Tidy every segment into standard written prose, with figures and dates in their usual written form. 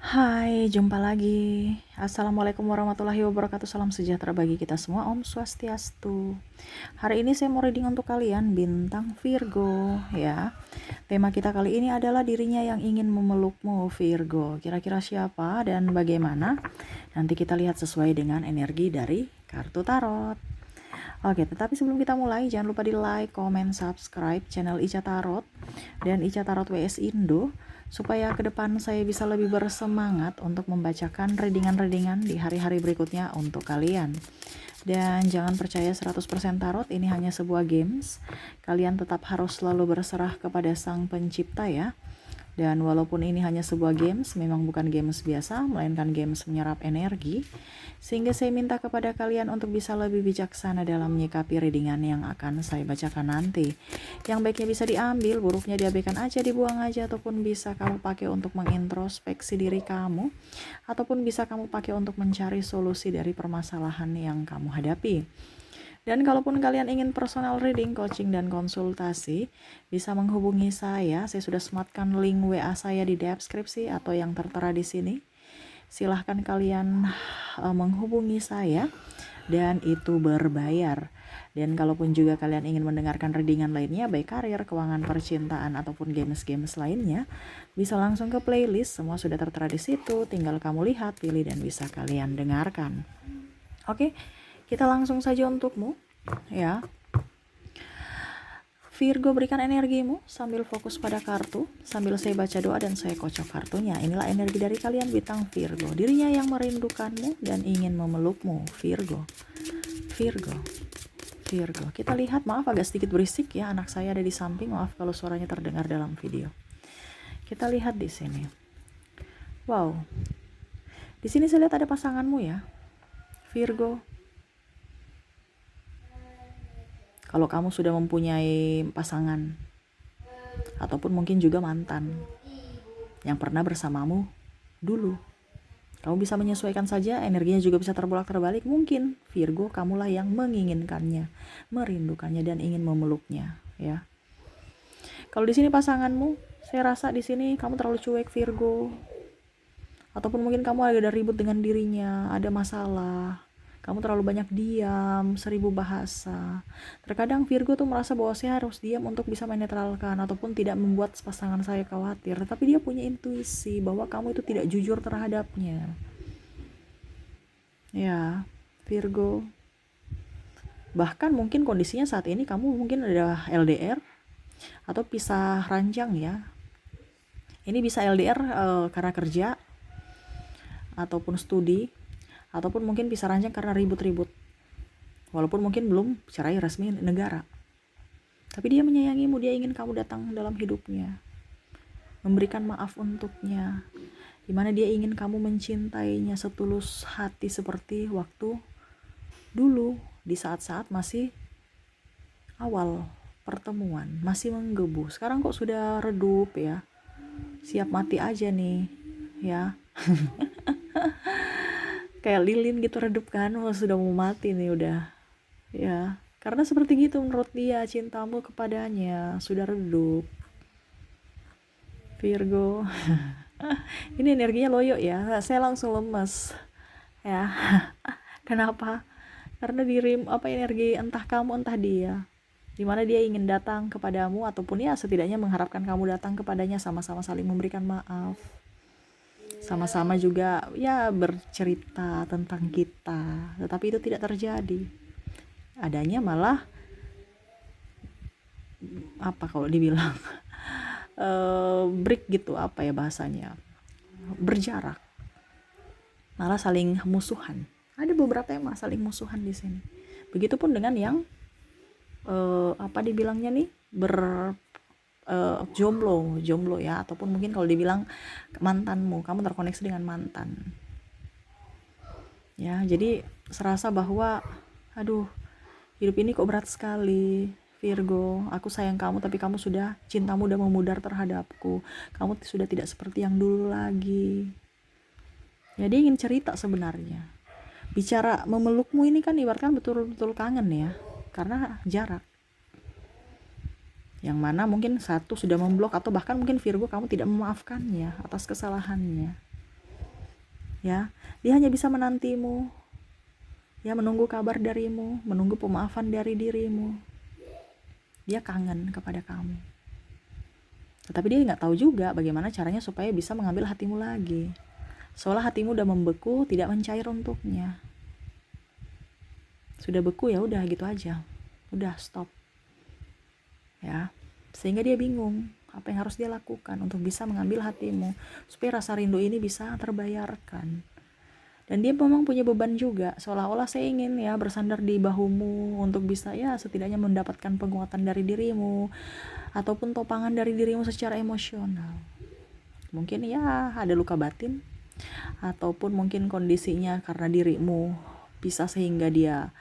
Hai, jumpa lagi. Assalamualaikum warahmatullahi wabarakatuh. Salam sejahtera bagi kita semua. Om Swastiastu. Hari ini saya mau reading untuk kalian bintang Virgo ya. Tema kita kali ini adalah dirinya yang ingin memelukmu Virgo. Kira-kira siapa dan bagaimana? Nanti kita lihat sesuai dengan energi dari kartu tarot. Oke, tetapi sebelum kita mulai, jangan lupa di like, comment, subscribe channel Ica Tarot dan Ica Tarot WS Indo, supaya ke depan saya bisa lebih bersemangat untuk membacakan readingan-readingan di hari-hari berikutnya untuk kalian. Dan jangan percaya 100% tarot, ini hanya sebuah games. Kalian tetap harus selalu berserah kepada Sang Pencipta ya. Dan walaupun ini hanya sebuah games, memang bukan games biasa, melainkan games menyerap energi. Sehingga saya minta kepada kalian untuk bisa lebih bijaksana dalam menyikapi readingan yang akan saya bacakan nanti. Yang baiknya bisa diambil, buruknya diabaikan aja, dibuang aja, ataupun bisa kamu pakai untuk mengintrospeksi diri kamu, ataupun bisa kamu pakai untuk mencari solusi dari permasalahan yang kamu hadapi. Dan kalaupun kalian ingin personal reading, coaching, dan konsultasi, bisa menghubungi saya. Saya sudah sematkan link WA saya di deskripsi atau yang tertera di sini. Silahkan kalian menghubungi saya dan itu berbayar. Dan kalaupun juga kalian ingin mendengarkan readingan lainnya, baik karir, keuangan, percintaan, ataupun games-games lainnya, bisa langsung ke playlist. Semua sudah tertera di situ. Tinggal kamu lihat, pilih, dan bisa kalian dengarkan. Oke, kita langsung saja untukmu ya. Virgo, berikan energimu sambil fokus pada kartu, sambil saya baca doa dan saya kocok kartunya. Inilah energi dari kalian bintang Virgo. Dirinya yang merindukanmu dan ingin memelukmu, Virgo. Virgo. Virgo. Kita lihat, maaf agak sedikit berisik ya, anak saya ada di samping. Maaf kalau suaranya terdengar dalam video. Kita lihat di sini. Wow. Di sini saya lihat ada pasanganmu ya, Virgo. Kalau kamu sudah mempunyai pasangan, ataupun mungkin juga mantan yang pernah bersamamu dulu, kamu bisa menyesuaikan saja, energinya juga bisa terbolak-terbalik. Mungkin Virgo, kamulah yang menginginkannya, merindukannya, dan ingin memeluknya ya. Kalau di sini pasanganmu, saya rasa di sini kamu terlalu cuek Virgo, ataupun mungkin kamu ada ribut dengan dirinya, ada masalah. Kamu terlalu banyak diam, 1000 bahasa. Terkadang Virgo tuh merasa bahwa saya harus diam untuk bisa menetralkan ataupun tidak membuat pasangan saya khawatir. Tapi dia punya intuisi bahwa kamu itu tidak jujur terhadapnya. Ya, Virgo. Bahkan mungkin kondisinya saat ini kamu mungkin ada LDR atau pisah ranjang ya. Ini bisa LDR karena kerja ataupun studi, ataupun mungkin pisah ranjang karena ribut-ribut. Walaupun mungkin belum cerai resmi negara. Tapi dia menyayangimu, dia ingin kamu datang dalam hidupnya. Memberikan maaf untuknya. Dimana dia ingin kamu mencintainya setulus hati seperti waktu dulu, di saat-saat masih awal pertemuan, masih menggebu. Sekarang kok sudah redup ya. Siap mati aja nih ya. Kayak lilin gitu redup kan, sudah mau mati nih udah ya. Karena seperti gitu menurut dia, cintamu kepadanya sudah redup, Virgo. Ini energinya loyo ya, saya langsung lemes ya. Kenapa? Karena energi entah kamu entah dia, dimana dia ingin datang kepadamu, ataupun ya setidaknya mengharapkan kamu datang kepadanya, sama-sama saling memberikan maaf, sama-sama juga ya bercerita tentang kita. Tetapi itu tidak terjadi. Adanya malah apa kalau dibilang break gitu, apa ya bahasanya, berjarak, malah saling musuhan. Ada beberapa tema saling musuhan di sini. Begitupun dengan yang apa dibilangnya nih, jomblo ya, ataupun mungkin kalau dibilang mantanmu, kamu terkoneksi dengan mantan ya. Jadi serasa bahwa aduh, hidup ini kok berat sekali Virgo. Aku sayang kamu, tapi kamu sudah, cintamu udah memudar terhadapku. Kamu sudah tidak seperti yang dulu lagi ya. Dia ingin cerita sebenarnya. Bicara memelukmu ini kan ibaratkan betul-betul kangen ya, karena jarak. Yang mana mungkin satu sudah memblok, atau bahkan mungkin Virgo kamu tidak memaafkannya atas kesalahannya. Ya, dia hanya bisa menantimu, ya, menunggu kabar darimu, menunggu pemaafan dari dirimu. Dia kangen kepada kamu. Tetapi dia nggak tahu juga bagaimana caranya supaya bisa mengambil hatimu lagi. Seolah hatimu udah membeku, tidak mencair untuknya. Sudah beku, ya udah gitu aja. Udah stop. Ya. Sehingga dia bingung apa yang harus dia lakukan untuk bisa mengambil hatimu supaya rasa rindu ini bisa terbayarkan. Dan dia memang punya beban juga, seolah-olah saya ingin ya bersandar di bahumu untuk bisa ya setidaknya mendapatkan penguatan dari dirimu ataupun topangan dari dirimu secara emosional. Mungkin ya ada luka batin ataupun mungkin kondisinya karena dirimu bisa sehingga dia,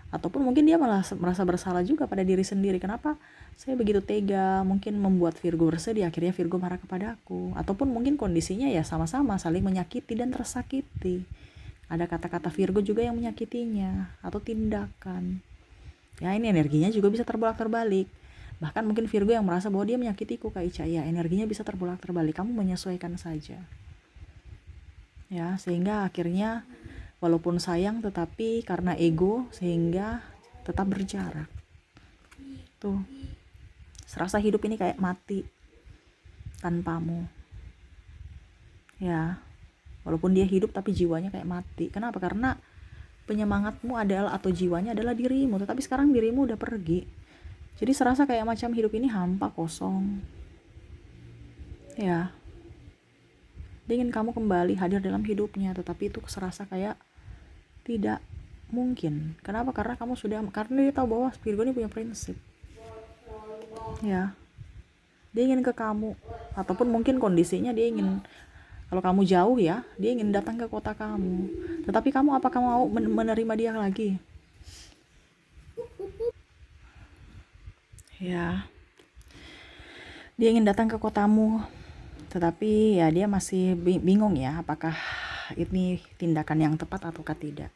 ataupun mungkin dia malah merasa bersalah juga pada diri sendiri, kenapa saya begitu tega, mungkin membuat Virgo bersedih, akhirnya Virgo marah kepada aku. Ataupun mungkin kondisinya ya sama-sama saling menyakiti dan tersakiti, ada kata-kata Virgo juga yang menyakitinya atau tindakan. Ya ini energinya juga bisa terbolak-terbalik. Bahkan mungkin Virgo yang merasa bahwa dia menyakitiku Kak Ica, ya energinya bisa terbolak-terbalik. Kamu menyesuaikan saja. Ya, sehingga akhirnya walaupun sayang tetapi karena ego sehingga tetap berjarak. Tuh. Serasa hidup ini kayak mati tanpamu. Ya. Walaupun dia hidup tapi jiwanya kayak mati. Kenapa? Karena penyemangatmu adalah atau jiwanya adalah dirimu, tetapi sekarang dirimu udah pergi. Jadi serasa kayak macam hidup ini hampa, kosong. Ya. Dia ingin kamu kembali hadir dalam hidupnya, tetapi itu serasa kayak tidak mungkin. Kenapa? Karena dia tahu bahwa Virgo ini punya prinsip. Ya. Dia ingin ke kamu, ataupun mungkin kondisinya dia ingin, kalau kamu jauh ya, dia ingin datang ke kota kamu. Tetapi kamu apakah mau menerima dia lagi? Ya. Dia ingin datang ke kotamu, tetapi ya dia masih bingung ya apakah ini tindakan yang tepat ataukah tidak.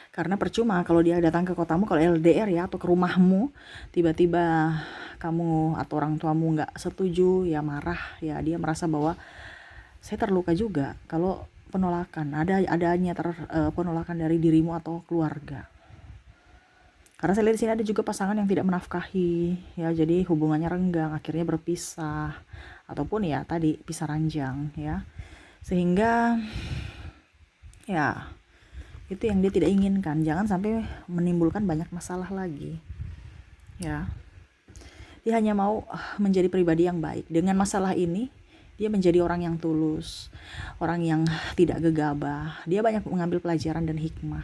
Karena percuma kalau dia datang ke kotamu, kalau LDR ya, atau ke rumahmu, tiba-tiba kamu atau orang tuamu nggak setuju, ya marah, ya dia merasa bahwa saya terluka juga kalau penolakan, adanya penolakan dari dirimu atau keluarga. Karena saya lihat di sini ada juga pasangan yang tidak menafkahi, ya jadi hubungannya renggang, akhirnya berpisah, ataupun ya tadi pisah ranjang, ya. Sehingga ya itu yang dia tidak inginkan, jangan sampai menimbulkan banyak masalah lagi. Ya. Dia hanya mau menjadi pribadi yang baik. Dengan masalah ini, dia menjadi orang yang tulus, orang yang tidak gegabah. Dia banyak mengambil pelajaran dan hikmah.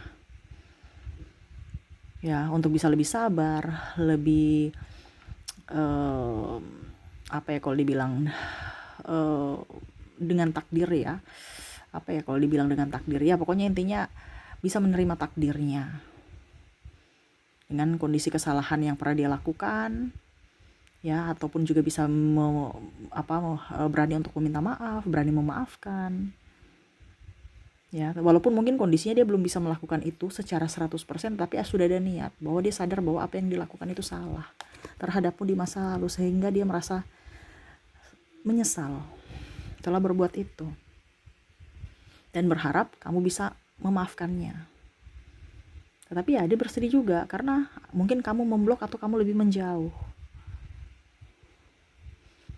Ya, untuk bisa lebih sabar, lebih apa ya kalau dibilang dengan takdir ya. Apa ya kalau dibilang dengan takdir ya, pokoknya intinya bisa menerima takdirnya. Dengan kondisi kesalahan yang pernah dia lakukan, ya, ataupun juga bisa berani untuk meminta maaf, berani memaafkan. Ya, walaupun mungkin kondisinya dia belum bisa melakukan itu secara 100%, tapi sudah ada niat bahwa dia sadar bahwa apa yang dilakukan itu salah terhadapmu di masa lalu, sehingga dia merasa menyesal telah berbuat itu dan berharap kamu bisa memaafkannya. Tetapi ya dia bersedih juga karena mungkin kamu memblok atau kamu lebih menjauh.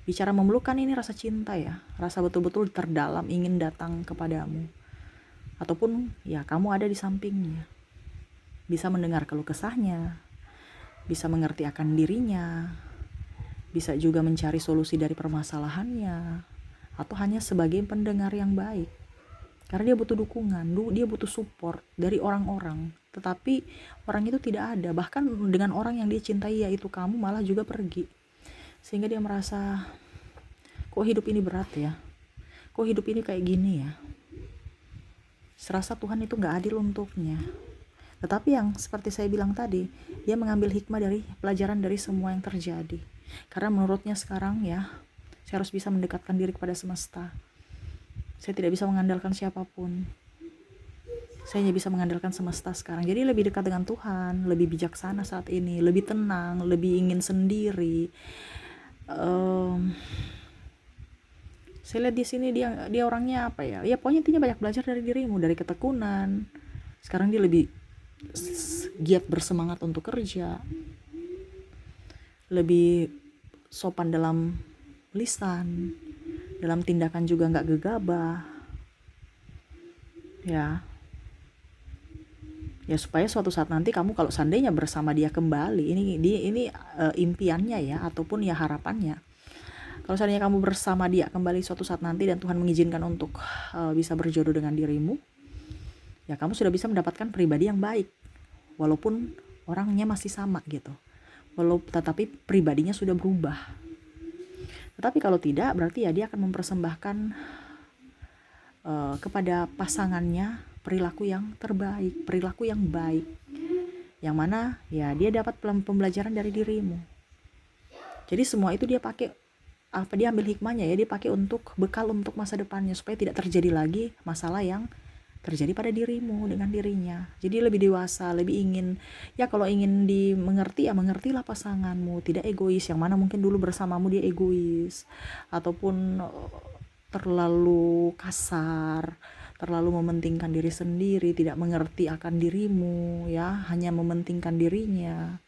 Bicara memeluk kan ini rasa cinta ya, rasa betul-betul terdalam ingin datang kepadamu. Ataupun ya kamu ada di sampingnya, bisa mendengar keluh kesahnya, bisa mengerti akan dirinya, bisa juga mencari solusi dari permasalahannya, atau hanya sebagai pendengar yang baik. Karena dia butuh dukungan, dia butuh support dari orang-orang, tetapi orang itu tidak ada. Bahkan dengan orang yang dia cintai yaitu kamu malah juga pergi. Sehingga dia merasa, kok hidup ini berat ya, kok hidup ini kayak gini ya. Serasa Tuhan itu gak adil untuknya. Tetapi yang seperti saya bilang tadi, dia mengambil hikmah dari pelajaran dari semua yang terjadi. Karena menurutnya sekarang ya, saya harus bisa mendekatkan diri kepada semesta. Saya tidak bisa mengandalkan siapapun. Saya hanya bisa mengandalkan semesta sekarang. Jadi lebih dekat dengan Tuhan, lebih bijaksana saat ini, lebih tenang, lebih ingin sendiri. Saya lihat di sini dia orangnya apa ya? Ya pokoknya intinya banyak belajar dari dirimu, dari ketekunan. Sekarang dia lebih giat bersemangat untuk kerja, lebih sopan dalam lisan, dalam tindakan juga nggak gegabah, ya. Ya supaya suatu saat nanti kamu kalau seandainya bersama dia kembali, ini impiannya ya, ataupun ya harapannya. Kalau seandainya kamu bersama dia kembali suatu saat nanti dan Tuhan mengizinkan untuk bisa berjodoh dengan dirimu, ya kamu sudah bisa mendapatkan pribadi yang baik, walaupun orangnya masih sama gitu, tetapi pribadinya sudah berubah. Tetapi kalau tidak, berarti ya dia akan mempersembahkan kepada pasangannya perilaku yang terbaik, perilaku yang baik, yang mana ya dia dapat pembelajaran dari dirimu. Jadi semua itu dia pakai dia ambil hikmahnya ya, dia pakai untuk bekal untuk masa depannya, supaya tidak terjadi lagi masalah yang terjadi pada dirimu dengan dirinya. Jadi lebih dewasa, lebih ingin ya, kalau ingin dimengerti ya mengertilah pasanganmu, tidak egois, yang mana mungkin dulu bersamamu dia egois ataupun terlalu kasar, terlalu mementingkan diri sendiri, tidak mengerti akan dirimu ya, hanya mementingkan dirinya.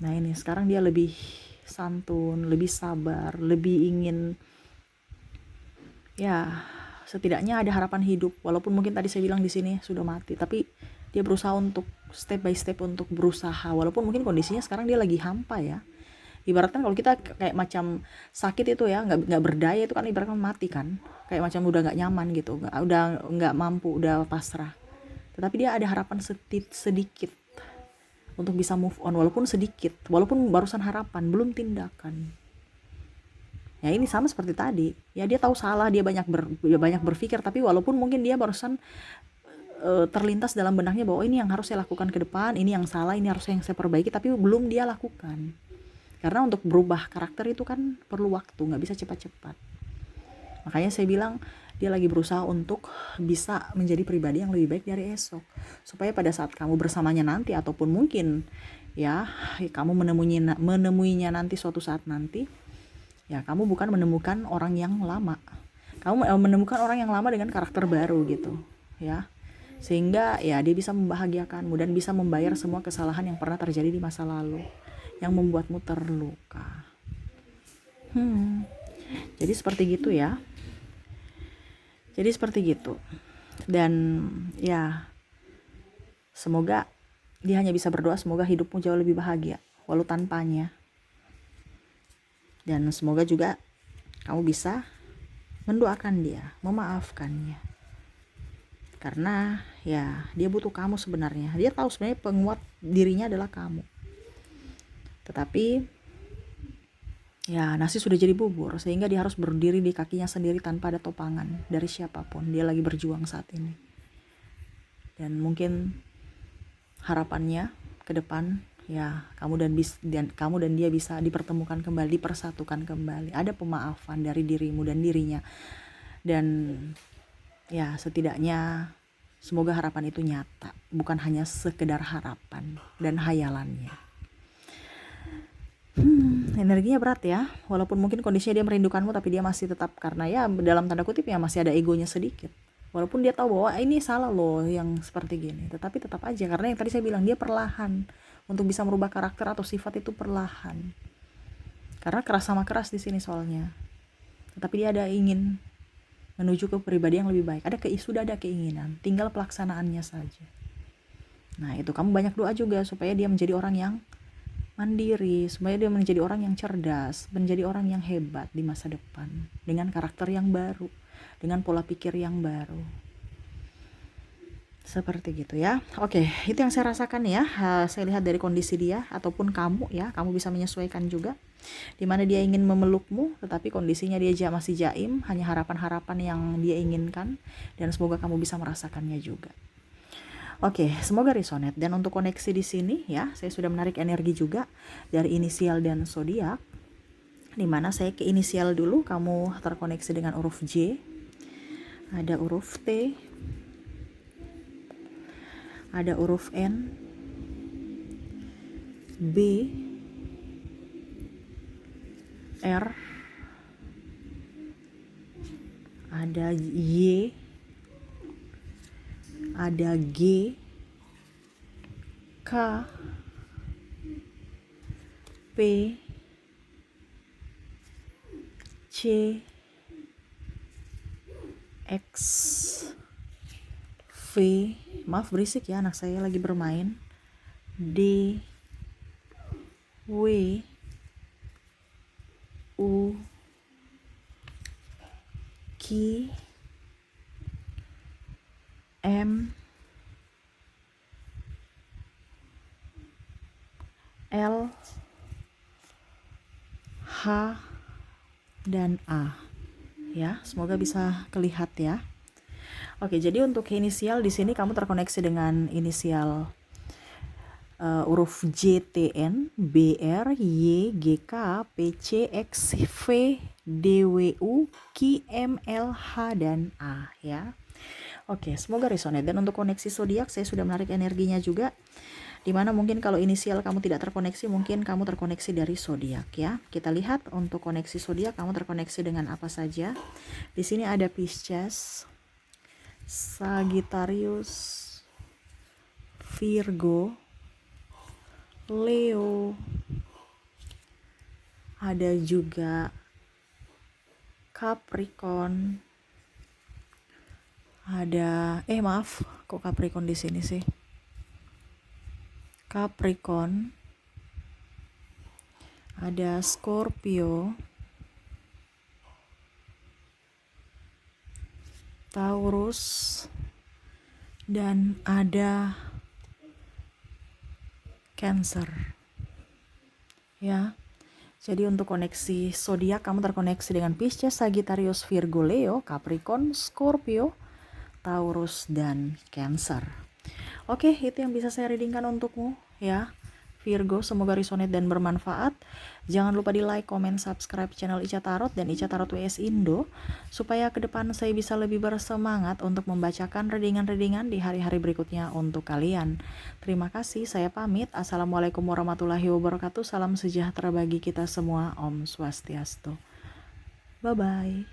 Nah ini sekarang dia lebih santun, lebih sabar, lebih ingin ya setidaknya ada harapan hidup, walaupun mungkin tadi saya bilang di sini sudah mati, tapi dia berusaha untuk step by step untuk berusaha, walaupun mungkin kondisinya sekarang dia lagi hampa ya. Ibaratkan kalau kita kayak macam sakit itu ya, nggak berdaya, itu kan ibaratkan mati kan, kayak macam udah nggak nyaman gitu, udah nggak mampu, udah pasrah. Tetapi dia ada harapan sedikit untuk bisa move on, walaupun sedikit, walaupun barusan harapan, belum tindakan. Ya ini sama seperti tadi ya, dia tahu salah, dia banyak berpikir, tapi walaupun mungkin dia barusan terlintas dalam benaknya bahwa ini yang harus saya lakukan ke depan, ini yang salah, ini harus yang saya perbaiki, tapi belum dia lakukan. Karena untuk berubah karakter itu kan perlu waktu, nggak bisa cepat-cepat. Makanya saya bilang dia lagi berusaha untuk bisa menjadi pribadi yang lebih baik dari esok, supaya pada saat kamu bersamanya nanti, ataupun mungkin ya kamu menemuinya nanti suatu saat nanti, ya kamu bukan menemukan orang yang lama, kamu menemukan orang yang lama dengan karakter baru gitu ya, sehingga ya dia bisa membahagiakanmu dan bisa membayar semua kesalahan yang pernah terjadi di masa lalu yang membuatmu terluka. Jadi seperti gitu ya. Jadi seperti gitu. Dan ya semoga dia hanya bisa berdoa semoga hidupmu jauh lebih bahagia walau tanpanya. Dan semoga juga kamu bisa mendoakan dia, memaafkannya. Karena ya dia butuh kamu sebenarnya. Dia tahu sebenarnya penguat dirinya adalah kamu. Tetapi ya nasi sudah jadi bubur, sehingga dia harus berdiri di kakinya sendiri tanpa ada topangan dari siapapun. Dia lagi berjuang saat ini. Dan mungkin harapannya ke depan ya kamu dan dia bisa dipertemukan kembali, dipersatukan kembali. Ada pemaafan dari dirimu dan dirinya. Dan ya setidaknya semoga harapan itu nyata, bukan hanya sekedar harapan dan hayalannya. Energinya berat ya, walaupun mungkin kondisinya dia merindukanmu, tapi dia masih tetap, karena ya dalam tanda kutip ya masih ada egonya sedikit. Walaupun dia tahu bahwa ini salah loh yang seperti gini, tetapi tetap aja, karena yang tadi saya bilang dia perlahan untuk bisa merubah karakter atau sifat itu perlahan. Karena keras sama keras di sini soalnya. Tetapi dia ada ingin menuju ke pribadi yang lebih baik. Sudah ada keinginan, tinggal pelaksanaannya saja. Nah, itu kamu banyak doa juga supaya dia menjadi orang yang mandiri, supaya dia menjadi orang yang cerdas, menjadi orang yang hebat di masa depan, dengan karakter yang baru, dengan pola pikir yang baru. Seperti gitu ya. Oke, itu yang saya rasakan ya. Saya lihat dari kondisi dia, ataupun kamu ya, kamu bisa menyesuaikan juga. Dimana dia ingin memelukmu, tetapi kondisinya dia masih jaim, hanya harapan-harapan yang dia inginkan, dan semoga kamu bisa merasakannya juga. Oke, semoga resonate. Dan untuk koneksi di sini ya, saya sudah menarik energi juga dari inisial dan zodiak. Dimana saya ke inisial dulu, kamu terkoneksi dengan huruf J, ada huruf T, ada huruf N, B, R, ada Y, ada G, K, P, C, X, V, maaf berisik ya, anak saya lagi bermain, D, W, U, Q, M, L, H, dan A. Ya, semoga bisa kelihat ya. Oke, jadi untuk inisial di sini kamu terkoneksi dengan inisial huruf J, T, N, B, R, Y, G, K, P, C, X, V, D, W, U, Q, M, L, H, dan A ya. Oke, semoga resonate. Dan untuk koneksi zodiak saya sudah menarik energinya juga. Dimana mungkin kalau inisial kamu tidak terkoneksi, mungkin kamu terkoneksi dari zodiak ya. Kita lihat untuk koneksi zodiak kamu terkoneksi dengan apa saja. Di sini ada Pisces, Sagittarius, Virgo, Leo, ada juga Capricorn, ada maaf, kok Capricorn di sini sih? Capricorn, ada Scorpio, Taurus, dan ada Cancer. Ya. Jadi untuk koneksi zodiak kamu terkoneksi dengan Pisces, Sagittarius, Virgo, Leo, Capricorn, Scorpio, Taurus, dan Cancer. Oke, itu yang bisa saya readingkan untukmu ya. Virgo, semoga resonate dan bermanfaat. Jangan lupa di like, comment, subscribe channel Ica Tarot dan Ica Tarot WS Indo supaya ke depan saya bisa lebih bersemangat untuk membacakan readingan-readingan di hari-hari berikutnya untuk kalian. Terima kasih, saya pamit. Assalamualaikum warahmatullahi wabarakatuh. Salam sejahtera bagi kita semua. Om Swastiastu. Bye-bye.